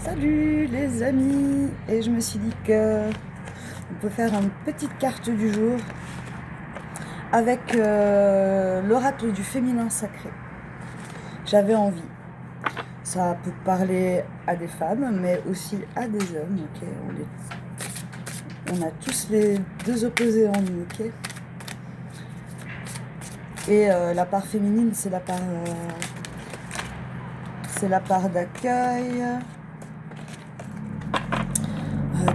Salut les amis! Et je me suis dit que on peut faire une petite carte du jour avec l'oracle du féminin sacré. J'avais envie. Ça peut parler à des femmes, mais aussi à des hommes. Ok, on a tous les deux opposés en nous. Ok. Et la part féminine, c'est la part d'accueil,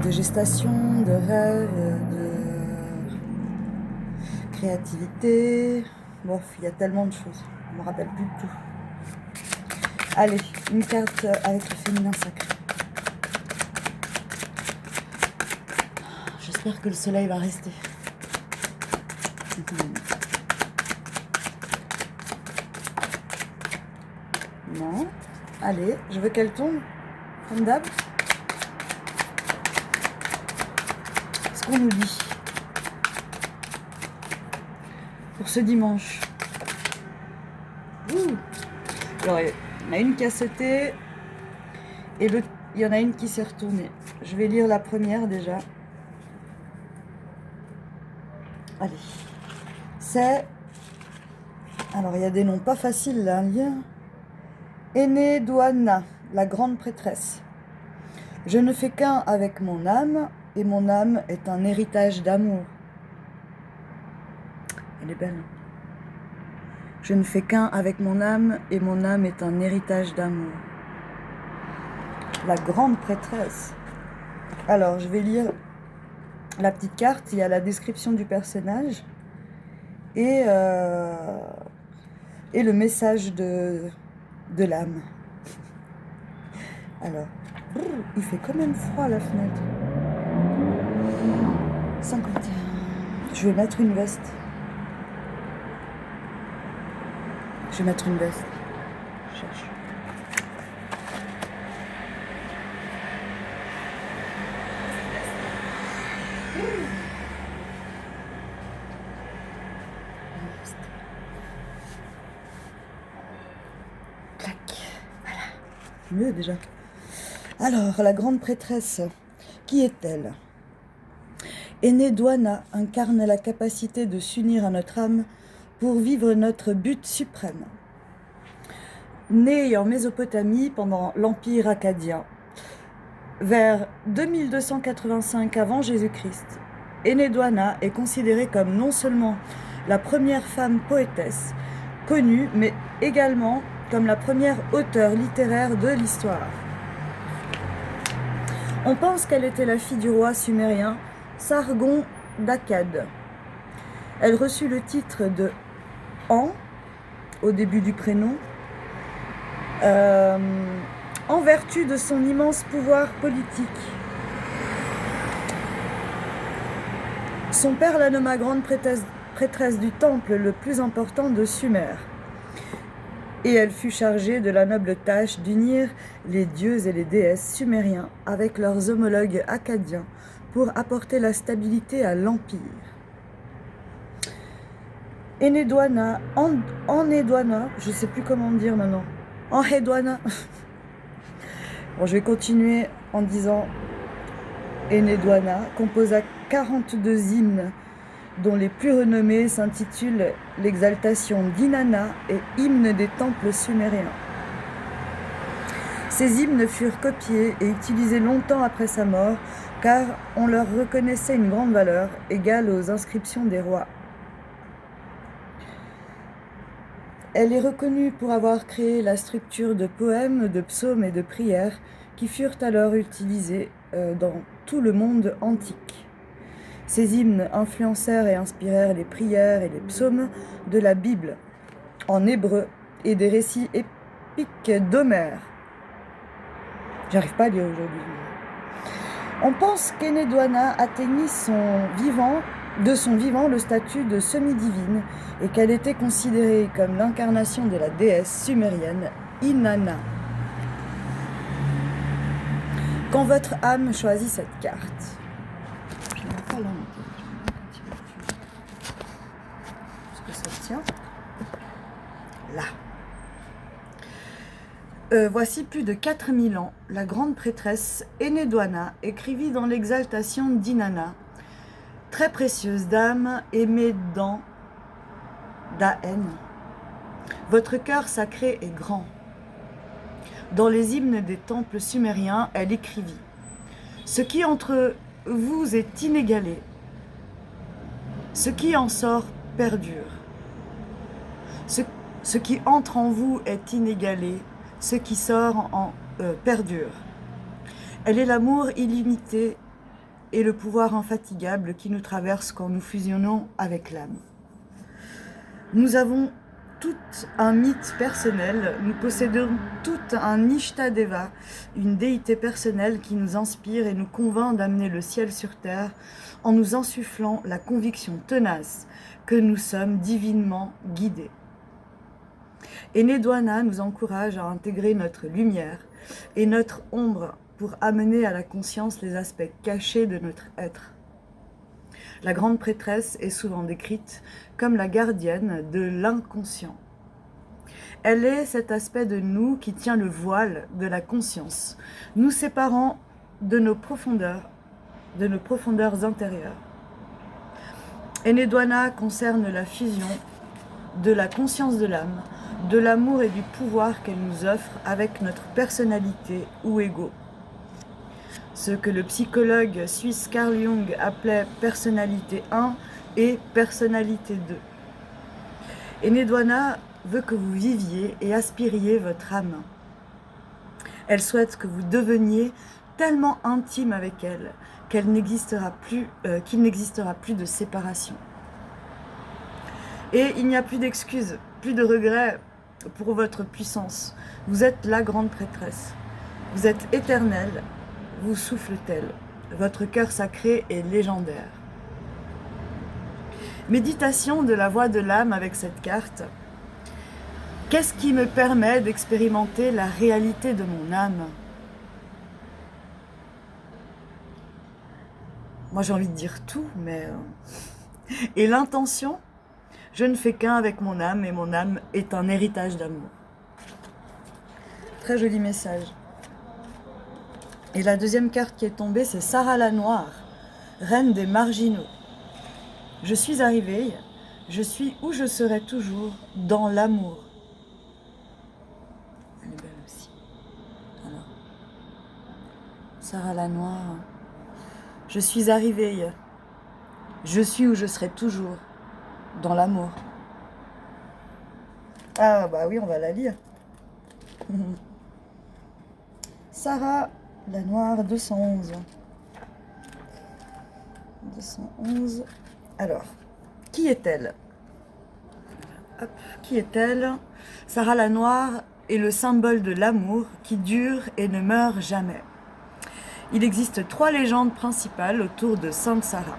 de gestation, de rêve, de créativité. Bon, il y a tellement de choses. Je me rappelle plus de tout. Allez, une carte avec le féminin sacré. J'espère que le soleil va rester. Non. Allez, je veux qu'elle tombe, comme d'hab. Ce qu'on nous dit pour ce dimanche. Alors, il y en a une qui a sauté et il y en a une qui s'est retournée. Je vais lire la première déjà. Allez. C'est... Alors, il y a des noms pas faciles là à lire. Enheduanna, la grande prêtresse. Je ne fais qu'un avec mon âme, et mon âme est un héritage d'amour. Elle est belle. Je ne fais qu'un avec mon âme, et mon âme est un héritage d'amour. La grande prêtresse. Alors, je vais lire la petite carte. Il y a la description du personnage et le message de l'âme. Alors, il fait quand même froid à la fenêtre. 51. Je vais mettre une veste. Je vais mettre une veste. Je cherche. Clac. Voilà. Mieux déjà. Alors, la grande prêtresse, qui est-elle? Enheduanna incarne la capacité de s'unir à notre âme pour vivre notre but suprême. Née en Mésopotamie pendant l'Empire akkadien, vers 2285 avant Jésus-Christ, Enheduanna est considérée comme non seulement la première femme poétesse connue, mais également comme la première auteure littéraire de l'histoire. On pense qu'elle était la fille du roi sumérien Sargon d'Akkad. Elle reçut le titre de An au début du prénom, en vertu de son immense pouvoir politique. Son père la nomma grande prêtresse du temple le plus important de Sumer. Et elle fut chargée de la noble tâche d'unir les dieux et les déesses sumériens avec leurs homologues akkadiens pour apporter la stabilité à l'empire. Enheduanna, Enheduanna, je ne sais plus comment dire maintenant. Enheduanna. Bon, je vais continuer en disant Enheduanna composa 42 hymnes dont les plus renommés s'intitulent l'exaltation d'Inanna et hymne des temples sumériens. Ces hymnes furent copiés et utilisés longtemps après sa mort, car on leur reconnaissait une grande valeur, égale aux inscriptions des rois. Elle est reconnue pour avoir créé la structure de poèmes, de psaumes et de prières qui furent alors utilisés dans tout le monde antique. Ces hymnes influencèrent et inspirèrent les prières et les psaumes de la Bible en hébreu et des récits épiques d'Homère. J'arrive pas à lire aujourd'hui. On pense qu'Enheduanna atteignit de son vivant le statut de semi-divine et qu'elle était considérée comme l'incarnation de la déesse sumérienne Inanna. Quand votre âme choisit cette carte, pas là, est-ce que ça tient? Là. Voici plus de 4000 ans, la grande prêtresse Enheduanna écrivit dans l'exaltation d'Inanna: très précieuse dame, aimée dans Daen, votre cœur sacré est grand. Dans les hymnes des temples sumériens, elle écrivit: ce qui entre vous est inégalé, ce qui en sort perdure. Ce qui entre en vous est inégalé, ce qui sort en perdure. Elle est l'amour illimité et le pouvoir infatigable qui nous traverse quand nous fusionnons avec l'âme. Nous avons tout un mythe personnel, nous possédons tout un Ishtadeva, une déité personnelle qui nous inspire et nous convainc d'amener le ciel sur terre en nous insufflant la conviction tenace que nous sommes divinement guidés. Enheduanna nous encourage à intégrer notre lumière et notre ombre pour amener à la conscience les aspects cachés de notre être. La grande prêtresse est souvent décrite comme la gardienne de l'inconscient. Elle est cet aspect de nous qui tient le voile de la conscience, nous séparant de nos profondeurs intérieures. Enheduanna concerne la fusion de la conscience de l'âme, de l'amour et du pouvoir qu'elle nous offre avec notre personnalité ou ego. Ce que le psychologue suisse Carl Jung appelait personnalité 1 et personnalité 2. Enheduanna veut que vous viviez et aspiriez votre âme. Elle souhaite que vous deveniez tellement intime avec elle qu'il n'existera plus de séparation. Et il n'y a plus d'excuses, plus de regrets pour votre puissance. Vous êtes la grande prêtresse. Vous êtes éternelle, vous souffle-t-elle. Votre cœur sacré est légendaire. Méditation de la voix de l'âme avec cette carte. Qu'est-ce qui me permet d'expérimenter la réalité de mon âme? Moi j'ai envie de dire tout, mais... Et l'intention? Je ne fais qu'un avec mon âme et mon âme est un héritage d'amour. Très joli message. Et la deuxième carte qui est tombée, c'est Sarah la Noire, reine des marginaux. Je suis arrivée, je suis où je serai toujours, dans l'amour. Elle est belle aussi. Alors, Sarah la Noire, je suis arrivée, je suis où je serai toujours, dans l'amour. Ah bah oui, on va la lire. Sarah la Noire 211. 211. Alors, qui est-elle? Hop, qui est-elle? Sarah la Noire est le symbole de l'amour qui dure et ne meurt jamais. Il existe 3 légendes principales autour de Sainte Sarah.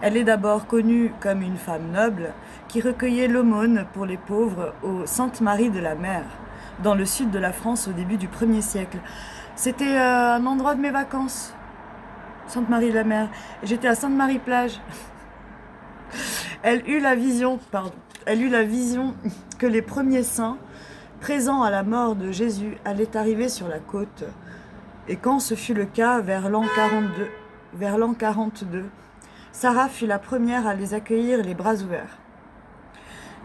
Elle est d'abord connue comme une femme noble qui recueillait l'aumône pour les pauvres au Sainte-Marie de la Mer, dans le sud de la France au début du 1er siècle. C'était un endroit de mes vacances, Sainte-Marie de la Mer. J'étais à Sainte-Marie-Plage. Elle eut la vision que les premiers saints, présents à la mort de Jésus, allaient arriver sur la côte. Et quand ce fut le cas, vers l'an 42, Sarah fut la première à les accueillir les bras ouverts.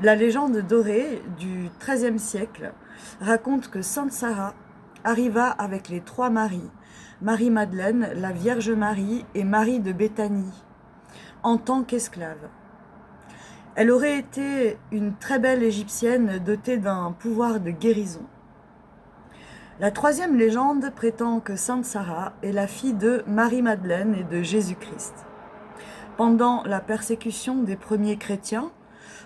La légende dorée du XIIIe siècle raconte que Sainte Sarah arriva avec les 3 Maries, Marie-Madeleine, la Vierge Marie et Marie de Béthanie, en tant qu'esclave. Elle aurait été une très belle égyptienne dotée d'un pouvoir de guérison. La 3e légende prétend que Sainte Sarah est la fille de Marie-Madeleine et de Jésus-Christ. Pendant la persécution des premiers chrétiens,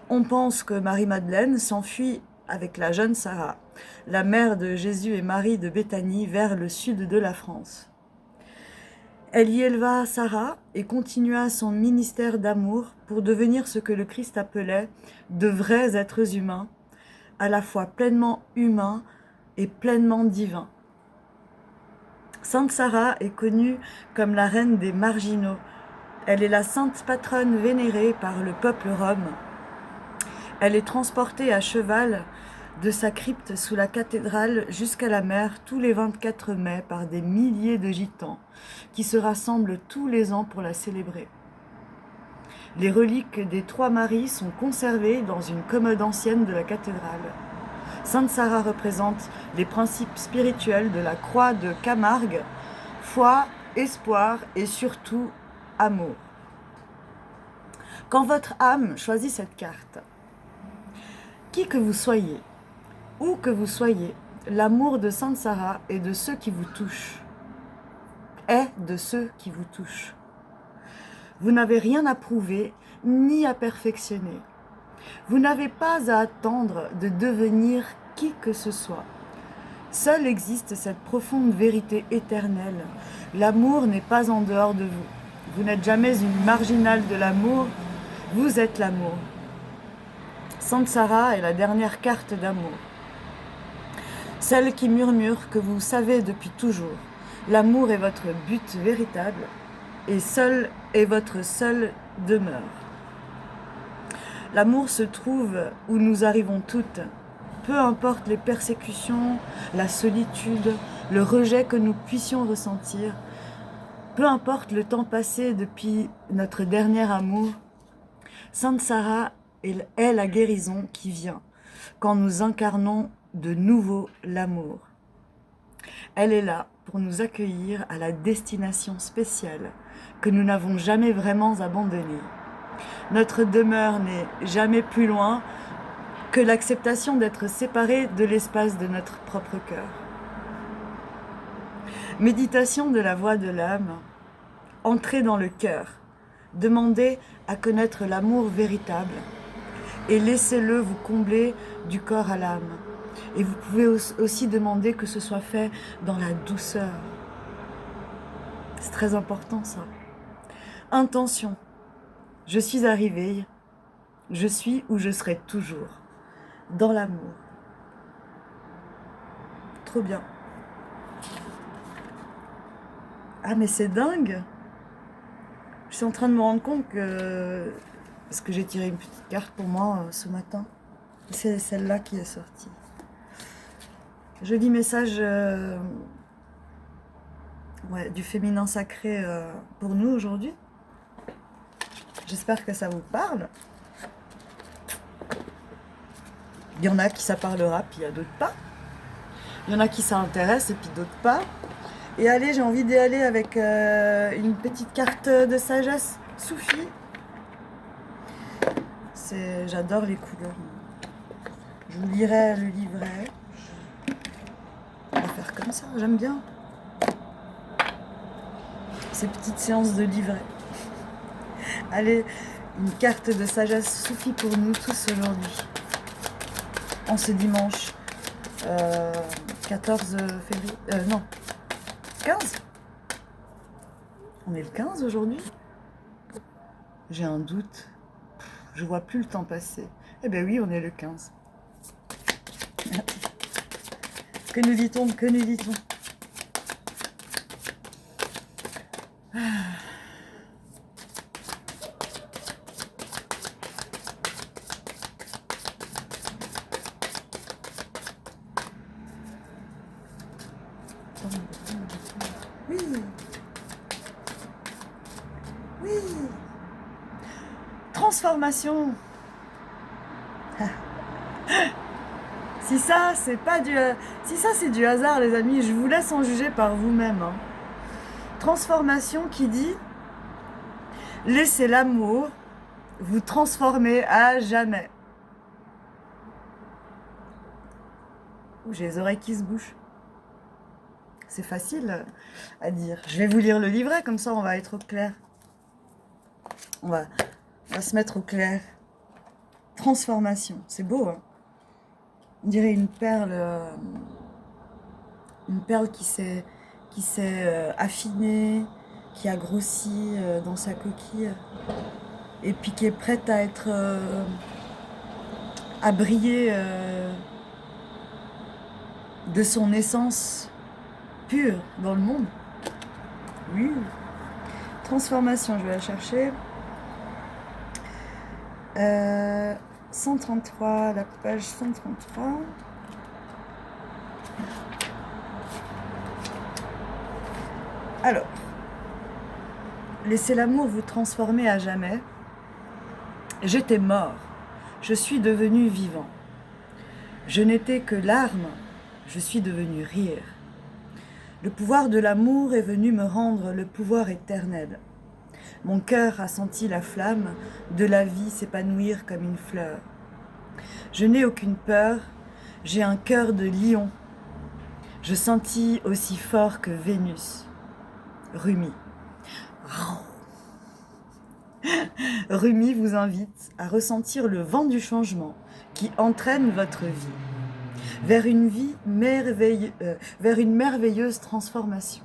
on pense que Marie-Madeleine s'enfuit avec la jeune Sarah, la mère de Jésus et Marie de Béthanie, vers le sud de la France. Elle y éleva Sarah et continua son ministère d'amour pour devenir ce que le Christ appelait de vrais êtres humains, à la fois pleinement humains et pleinement divins. Sainte Sarah est connue comme la reine des marginaux. Elle est la sainte patronne vénérée par le peuple rome. Elle est transportée à cheval de sa crypte sous la cathédrale jusqu'à la mer tous les 24 mai par des milliers de gitans qui se rassemblent tous les ans pour la célébrer. Les reliques des trois Maries sont conservées dans une commode ancienne de la cathédrale. Sainte Sarah représente les principes spirituels de la croix de Camargue, foi, espoir et surtout amour. Quand votre âme choisit cette carte, qui que vous soyez, où que vous soyez, l'amour de Sainte Sarah est de ceux qui vous touchent. Est de ceux qui vous touchent. Vous n'avez rien à prouver ni à perfectionner. Vous n'avez pas à attendre de devenir qui que ce soit. Seule existe cette profonde vérité éternelle. L'amour n'est pas en dehors de vous. Vous n'êtes jamais une marginale de l'amour, vous êtes l'amour. Sainte Sarah est la dernière carte d'amour. Celle qui murmure que vous savez depuis toujours. L'amour est votre but véritable et seul est votre seule demeure. L'amour se trouve où nous arrivons toutes, peu importe les persécutions, la solitude, le rejet que nous puissions ressentir, peu importe le temps passé depuis notre dernier amour, Sainte Sarah est la guérison qui vient quand nous incarnons de nouveau l'amour. Elle est là pour nous accueillir à la destination spéciale que nous n'avons jamais vraiment abandonnée. Notre demeure n'est jamais plus loin que l'acceptation d'être séparés de l'espace de notre propre cœur. Méditation de la voix de l'âme, entrez dans le cœur, demandez à connaître l'amour véritable et laissez-le vous combler du corps à l'âme. Et vous pouvez aussi demander que ce soit fait dans la douceur. C'est très important ça. Intention. Je suis arrivée, je suis où je serai toujours. Dans l'amour. Trop bien. Ah mais c'est dingue. Je suis en train de me rendre compte que... Parce que j'ai tiré une petite carte pour moi ce matin. C'est celle-là qui est sortie. Joli message du féminin sacré pour nous aujourd'hui. J'espère que ça vous parle. Il y en a qui ça parlera, puis il y a d'autres pas. Il y en a qui ça intéresse et puis d'autres pas. Et allez, j'ai envie d'y aller avec une petite carte de sagesse soufie. J'adore les couleurs. Je vous lirai le livret. On va faire comme ça, j'aime bien. Ces petites séances de livret. Allez, une carte de sagesse soufie pour nous tous aujourd'hui. En ce dimanche 14 février. Non, 15. On est le 15 aujourd'hui. J'ai un doute. Je vois plus le temps passer. Eh bien oui, on est le 15. Que nous dit-on? Que nous dit-on? Oui. Oui. Transformation. Si ça, c'est pas du... Si ça, c'est du hasard, les amis, je vous laisse en juger par vous-même. Hein. Transformation qui dit « Laissez l'amour vous transformer à jamais. » Ouh, j'ai les oreilles qui se bouchent. C'est facile à dire. Je vais vous lire le livret, comme ça on va être au clair. On va se mettre au clair. Transformation, c'est beau, hein. On dirait une perle qui s'est affinée, qui a grossi dans sa coquille, et puis qui est prête à être, à briller de son essence pure dans le monde. Oui. Transformation, je vais la chercher. 133, la page 133. Alors, laissez l'amour vous transformer à jamais. J'étais mort, je suis devenu vivant. Je n'étais que larmes, je suis devenu rire. Le pouvoir de l'amour est venu me rendre le pouvoir éternel. Mon cœur a senti la flamme de la vie s'épanouir comme une fleur. Je n'ai aucune peur, j'ai un cœur de lion. Je sentis aussi fort que Vénus. Rumi. Rumi vous invite à ressentir le vent du changement qui entraîne votre vie vers une merveilleuse transformation.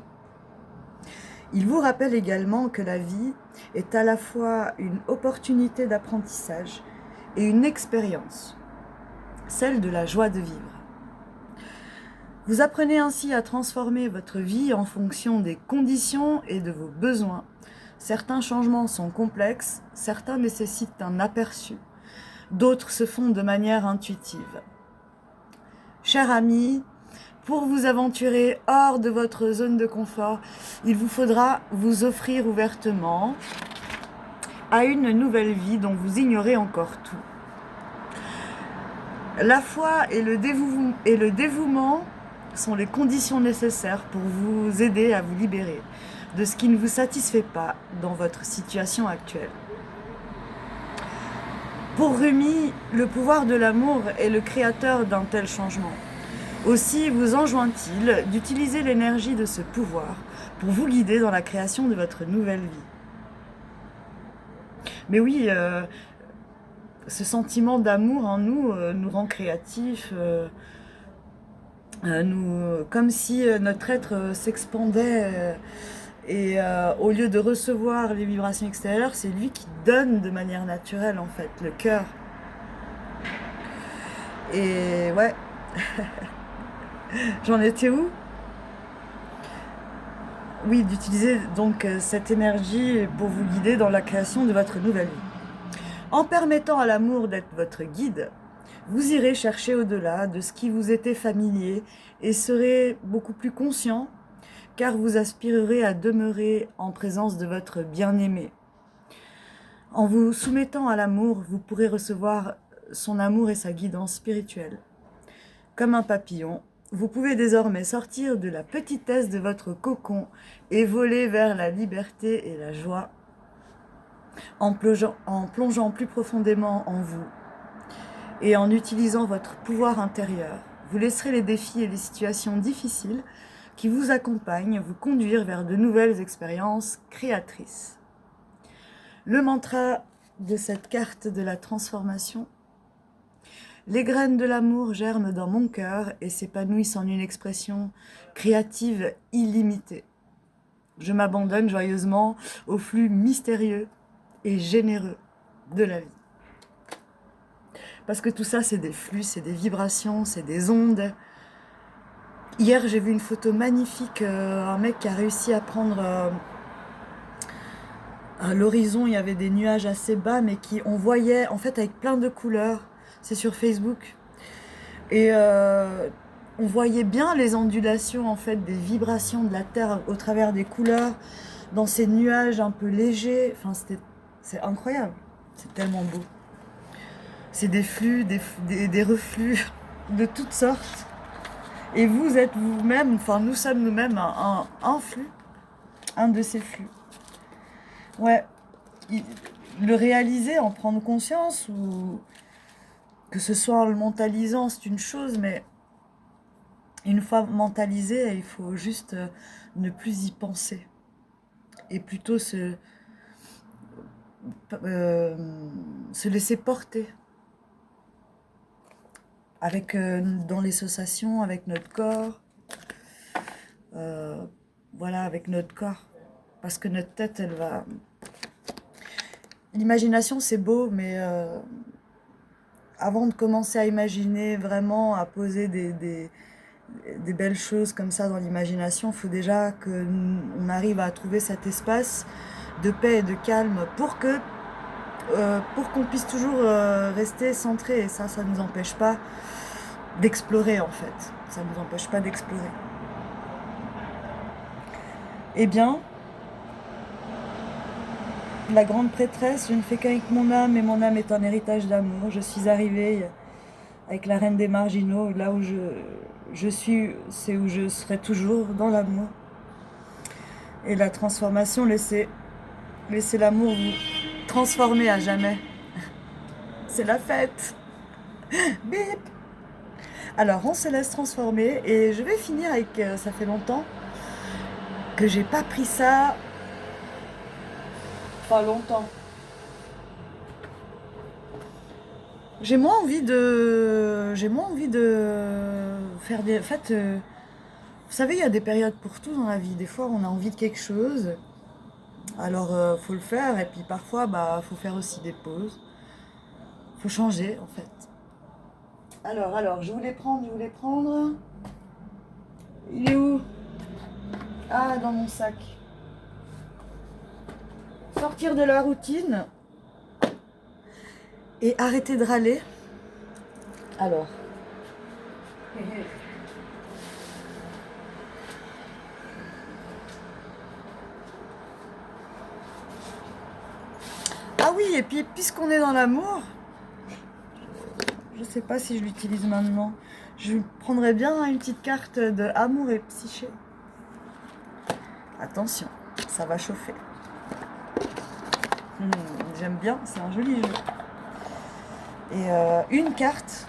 Il vous rappelle également que la vie est à la fois une opportunité d'apprentissage et une expérience, celle de la joie de vivre. Vous apprenez ainsi à transformer votre vie en fonction des conditions et de vos besoins. Certains changements sont complexes, certains nécessitent un aperçu, d'autres se font de manière intuitive. Chers amis, pour vous aventurer hors de votre zone de confort, il vous faudra vous offrir ouvertement à une nouvelle vie dont vous ignorez encore tout. La foi et le dévouement sont les conditions nécessaires pour vous aider à vous libérer de ce qui ne vous satisfait pas dans votre situation actuelle. Pour Rumi, le pouvoir de l'amour est le créateur d'un tel changement. Aussi vous enjoint-il d'utiliser l'énergie de ce pouvoir pour vous guider dans la création de votre nouvelle vie. Mais oui, ce sentiment d'amour en nous nous rend créatifs, comme si notre être s'expandait et au lieu de recevoir les vibrations extérieures, c'est lui qui donne de manière naturelle en fait, le cœur. Et ouais, j'en étais où? Oui, d'utiliser donc cette énergie pour vous guider dans la création de votre nouvelle vie. En permettant à l'amour d'être votre guide, vous irez chercher au-delà de ce qui vous était familier et serez beaucoup plus conscient car vous aspirerez à demeurer en présence de votre bien-aimé. En vous soumettant à l'amour, vous pourrez recevoir son amour et sa guidance spirituelle. Comme un papillon, vous pouvez désormais sortir de la petitesse de votre cocon et voler vers la liberté et la joie en plongeant plus profondément en vous et en utilisant votre pouvoir intérieur. Vous laisserez les défis et les situations difficiles qui vous accompagnent vous conduire vers de nouvelles expériences créatrices. Le mantra de cette carte de la transformation: les graines de l'amour germent dans mon cœur et s'épanouissent en une expression créative illimitée. Je m'abandonne joyeusement au flux mystérieux et généreux de la vie. Parce que tout ça, c'est des flux, c'est des vibrations, c'est des ondes. Hier, j'ai vu une photo magnifique, un mec qui a réussi à prendre... à l'horizon, il y avait des nuages assez bas, mais on voyait, en fait, avec plein de couleurs. C'est sur Facebook. Et on voyait bien les ondulations, en fait, des vibrations de la Terre au travers des couleurs, dans ces nuages un peu légers. Enfin, c'est incroyable. C'est tellement beau. C'est des flux, des reflux de toutes sortes. Et vous êtes vous-même, enfin, nous sommes nous-mêmes un flux, un de ces flux. Ouais, le réaliser, en prendre conscience, ou que ce soit en le mentalisant, c'est une chose, mais une fois mentalisé, il faut juste ne plus y penser. Et plutôt se laisser porter. Avec, dans les sensations, avec notre corps. Voilà, avec notre corps. Parce que notre tête, elle va... L'imagination, c'est beau, mais avant de commencer à imaginer vraiment, à poser des belles choses comme ça dans l'imagination, il faut déjà qu'on arrive à trouver cet espace de paix et de calme pour que pour qu'on puisse toujours rester centré. Et ça ne nous empêche pas d'explorer en fait. Ça ne nous empêche pas d'explorer. Eh bien, la grande prêtresse, je ne fais qu'avec mon âme, et mon âme est un héritage d'amour. Je suis arrivée avec la reine des marginaux, là où je suis, c'est où je serai toujours, dans l'amour. Et la transformation, laissez l'amour vous transformer à jamais. C'est la fête. Bip. Alors, on se laisse transformer, et je vais finir avec, ça fait longtemps que j'ai pas pris ça. Pas longtemps. J'ai moins envie de faire des. En fait, vous savez, il y a des périodes pour tout dans la vie. Des fois, on a envie de quelque chose, alors faut le faire. Et puis parfois, faut faire aussi des pauses. Faut changer, en fait. Alors, je voulais prendre. Il est où? Ah, dans mon sac. Sortir de la routine et arrêter de râler. Alors. Ah oui, et puis puisqu'on est dans l'amour, je sais pas si je l'utilise maintenant, je prendrais bien une petite carte de amour et psyché. Attention, ça va chauffer. J'aime bien, c'est un joli jeu. Et une carte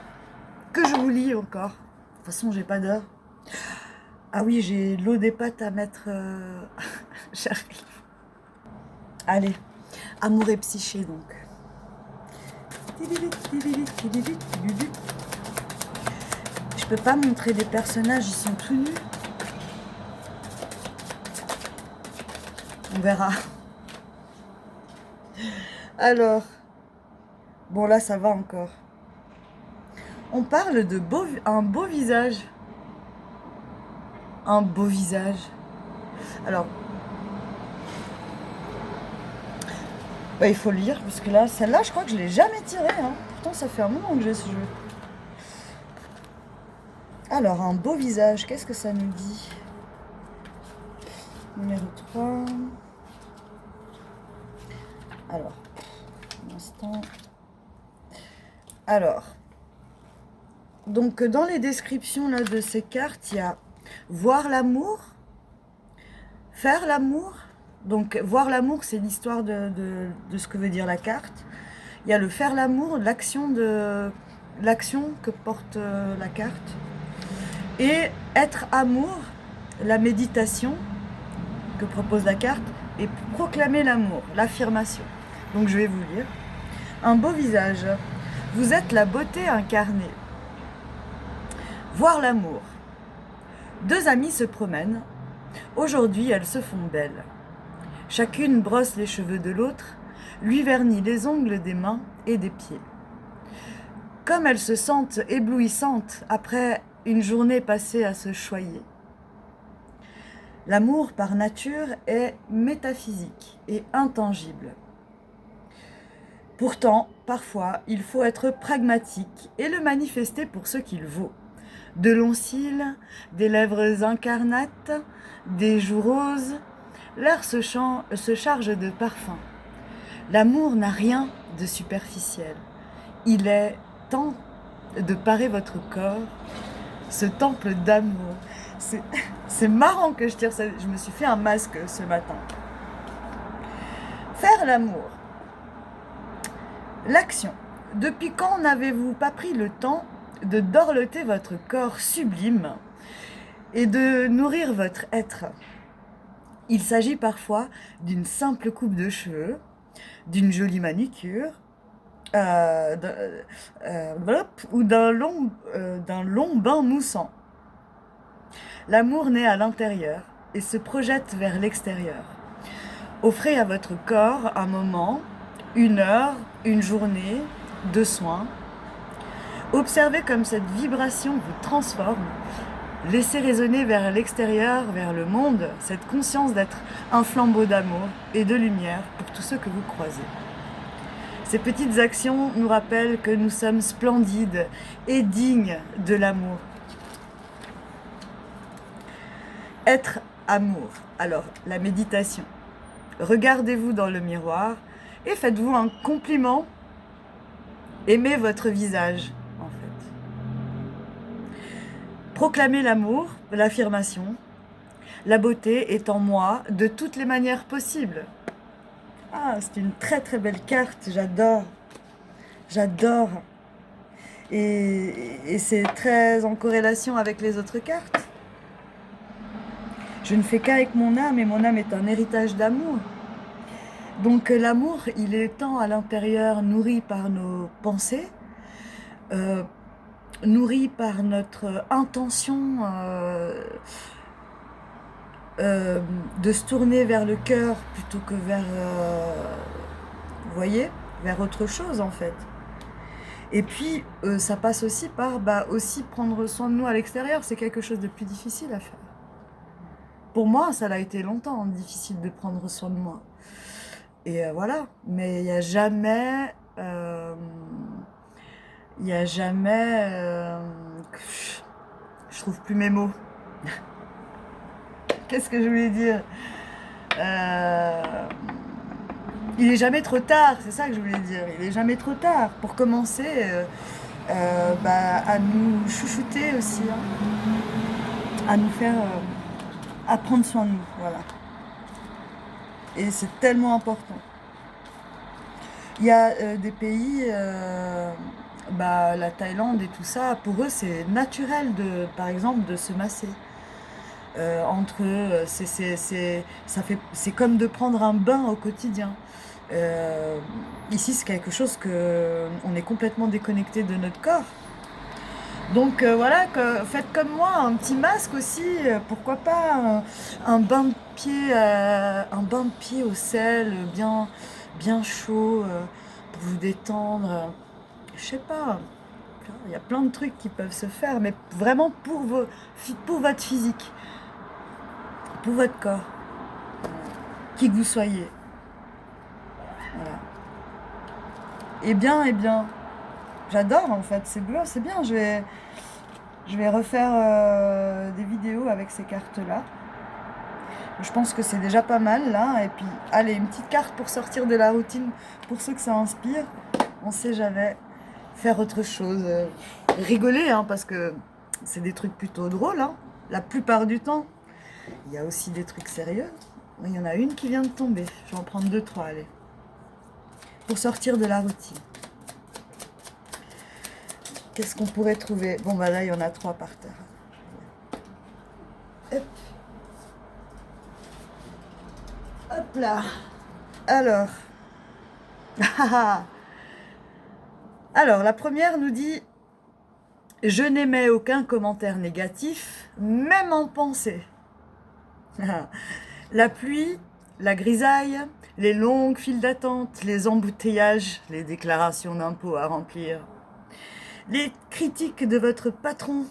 que je vous lis encore. De toute façon, j'ai pas d'heure. Ah oui, j'ai l'eau des pâtes à mettre. J'arrive. Allez, amour et psyché donc. Je peux pas montrer des personnages, ils sont tout nus. On verra. Alors, bon là ça va encore. On parle de un beau visage. Un beau visage. Alors, il faut le lire, puisque là, celle-là, je crois que je l'ai jamais tirée. Hein. Pourtant, ça fait un moment que j'ai ce jeu. Alors, un beau visage, qu'est-ce que ça nous dit? Numéro 3. Alors, un instant. Alors, donc dans les descriptions là, de ces cartes, il y a voir l'amour, faire l'amour. Donc voir l'amour, c'est l'histoire de ce que veut dire la carte. Il y a le faire l'amour, l'action que porte la carte. Et être amour, la méditation que propose la carte. Et proclamer l'amour, l'affirmation. Donc je vais vous lire. Un beau visage. Vous êtes la beauté incarnée. Voir l'amour. Deux amies se promènent. Aujourd'hui, elles se font belles. Chacune brosse les cheveux de l'autre, lui vernit les ongles des mains et des pieds. Comme elles se sentent éblouissantes après une journée passée à se choyer. L'amour, par nature, est métaphysique et intangible. Pourtant, parfois, il faut être pragmatique et le manifester pour ce qu'il vaut. De longs cils, des lèvres incarnates, des joues roses, l'air se charge de parfum. L'amour n'a rien de superficiel. Il est temps de parer votre corps, ce temple d'amour. C'est marrant que je tire ça. Je me suis fait un masque ce matin. Faire l'amour. L'action. Depuis quand n'avez-vous pas pris le temps de dorloter votre corps sublime et de nourrir votre être? Il s'agit parfois d'une simple coupe de cheveux, d'une jolie manucure, ou d'un long bain moussant. L'amour naît à l'intérieur et se projette vers l'extérieur. Offrez à votre corps un moment, une heure, une journée de soins. Observez comme cette vibration vous transforme. Laissez résonner vers l'extérieur, vers le monde, cette conscience d'être un flambeau d'amour et de lumière pour tous ceux que vous croisez. Ces petites actions nous rappellent que nous sommes splendides et dignes de l'amour. Être amour. Alors, la méditation. Regardez-vous dans le miroir et faites-vous un compliment. Aimez votre visage, en fait. Proclamez l'amour, l'affirmation. La beauté est en moi de toutes les manières possibles. Ah, c'est une très très belle carte, j'adore. J'adore. Et c'est très en corrélation avec les autres cartes. Je ne fais qu'avec mon âme et mon âme est un héritage d'amour. Donc l'amour, il est tant à l'intérieur nourri par nos pensées, nourri par notre intention de se tourner vers le cœur plutôt que vers, vous voyez, vers autre chose en fait. Et puis ça passe aussi par aussi prendre soin de nous à l'extérieur, c'est quelque chose de plus difficile à faire. Pour moi, ça l'a été longtemps difficile de prendre soin de moi. Et voilà, mais il n'y a jamais, je trouve plus mes mots. Qu'est-ce que je voulais dire? Il n'est jamais trop tard, c'est ça que je voulais dire. Il n'est jamais trop tard pour commencer à nous chouchouter aussi, hein, à nous faire, à prendre soin de nous, voilà. Et c'est tellement important. Il y a des pays, la Thaïlande et tout ça, pour eux c'est naturel par exemple de se masser. Entre eux, c'est comme de prendre un bain au quotidien. Ici c'est quelque chose on est complètement déconnecté de notre corps. Donc voilà, faites comme moi, un petit masque aussi, pourquoi pas un bain de pied au sel, bien chaud, pour vous détendre. Je sais pas, il y a plein de trucs qui peuvent se faire, mais vraiment pour votre physique, pour votre corps, qui que vous soyez. Voilà. Eh bien. J'adore en fait, c'est bien. Je vais refaire des vidéos avec ces cartes-là. Je pense que c'est déjà pas mal là. Et puis, allez, une petite carte pour sortir de la routine, pour ceux que ça inspire. On sait jamais faire autre chose. Rigoler, hein, parce que c'est des trucs plutôt drôles, hein, la plupart du temps. Il y a aussi des trucs sérieux. Il y en a une qui vient de tomber. Je vais en prendre 2, 3, allez. Pour sortir de la routine. Qu'est-ce qu'on pourrait trouver? Bon, là, il y en a 3 par terre. Hop. Hop là. Alors. Alors, la première nous dit « Je n'émets aucun commentaire négatif, même en pensée. » La pluie, la grisaille, les longues files d'attente, les embouteillages, les déclarations d'impôts à remplir. Les critiques de votre patron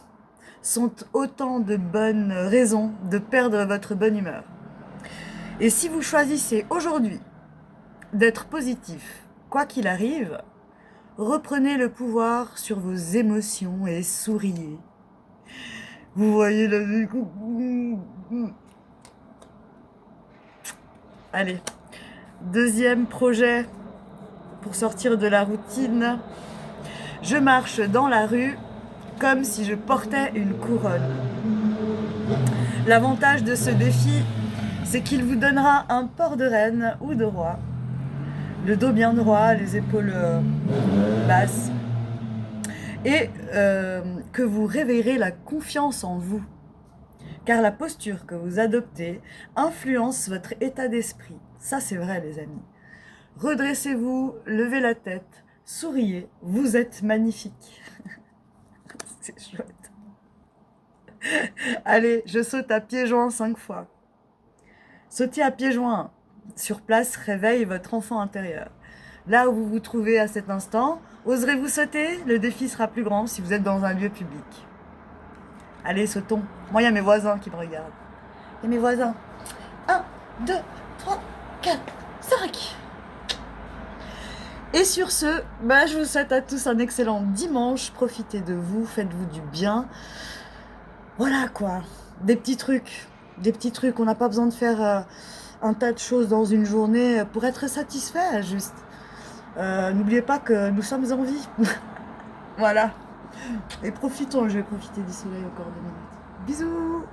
sont autant de bonnes raisons de perdre votre bonne humeur. Et si vous choisissez aujourd'hui d'être positif, quoi qu'il arrive, reprenez le pouvoir sur vos émotions et souriez. Vous voyez la vie. Allez, deuxième projet pour sortir de la routine. Je marche dans la rue comme si je portais une couronne. L'avantage de ce défi, c'est qu'il vous donnera un port de reine ou de roi, le dos bien droit, les épaules basses, et que vous réveillerez la confiance en vous, car la posture que vous adoptez influence votre état d'esprit. Ça, c'est vrai, les amis. Redressez-vous, levez la tête, souriez, vous êtes magnifique. C'est chouette. Allez, je saute à pieds joints 5 fois. Sautez à pieds joints. Sur place, réveille votre enfant intérieur. Là où vous vous trouvez à cet instant, oserez-vous sauter? Le défi sera plus grand si vous êtes dans un lieu public. Allez, sautons. Moi, il y a mes voisins qui me regardent. Il y a mes voisins. 1, 2, 3, 4, 5. Et sur ce, bah, je vous souhaite à tous un excellent dimanche. Profitez de vous, faites-vous du bien. Voilà quoi, des petits trucs. Des petits trucs. On n'a pas besoin de faire un tas de choses dans une journée pour être satisfait, juste. N'oubliez pas que nous sommes en vie. Voilà. Et profitons, je vais profiter du soleil encore 2 minutes. Bisous!